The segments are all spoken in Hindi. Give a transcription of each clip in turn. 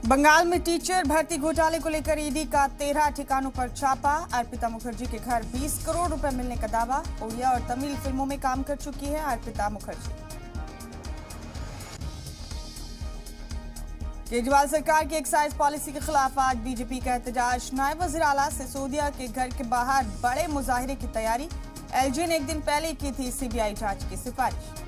बंगाल में टीचर भर्ती घोटाले को लेकर ईडी का 13 ठिकानों पर छापा। अर्पिता मुखर्जी के घर 20 करोड़ रुपए मिलने का दावा। उड़िया और तमिल फिल्मों में काम कर चुकी है अर्पिता मुखर्जी। केजरीवाल सरकार की एक्साइज पॉलिसी के खिलाफ आज बीजेपी का एहतजाज। नायब वजीर आला सिसोदिया के घर के बाहर बड़े मुजाहिरे की तैयारी। एलजी ने एक दिन पहले की थी सीबीआई जांच की सिफारिश।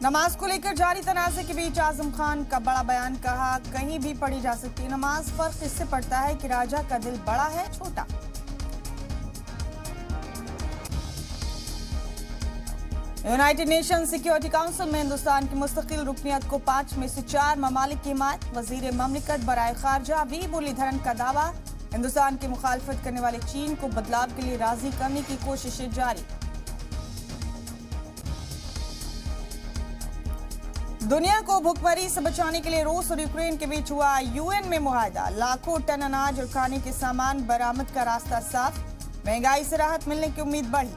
नमाज को लेकर जारी तनाज़े के बीच आजम खान का बड़ा बयान। कहा, कहीं भी पढ़ी जा सकती है नमाज, फर्क इससे पड़ता है कि राजा का दिल बड़ा है छोटा। यूनाइटेड नेशन सिक्योरिटी काउंसिल में हिंदुस्तान की मुस्तकिल रुकनियत को 5 में से 4 ममालिक की हिमायत। वजीर ममलिकत बराए खारजा वी मुरलीधरन का दावा। हिंदुस्तान की मुखालफत करने वाले चीन को बदलाव के लिए राजी करने की कोशिशें जारी। दुनिया को भुखमरी से बचाने के लिए रूस और यूक्रेन के बीच हुआ यूएन में मुआहदा। लाखों टन अनाज और खाने के सामान बरामद का रास्ता साफ। महंगाई से राहत मिलने की उम्मीद बढ़ी।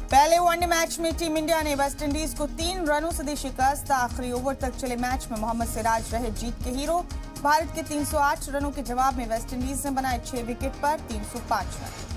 पहले वनडे मैच में टीम इंडिया ने वेस्टइंडीज को 3 रनों से दी शिकस्त। आखिरी ओवर तक चले मैच में मोहम्मद सिराज रहे जीत के हीरो। भारत के 308 रनों के जवाब में वेस्टइंडीज ने बनाए 6 विकेट पर 305 रन।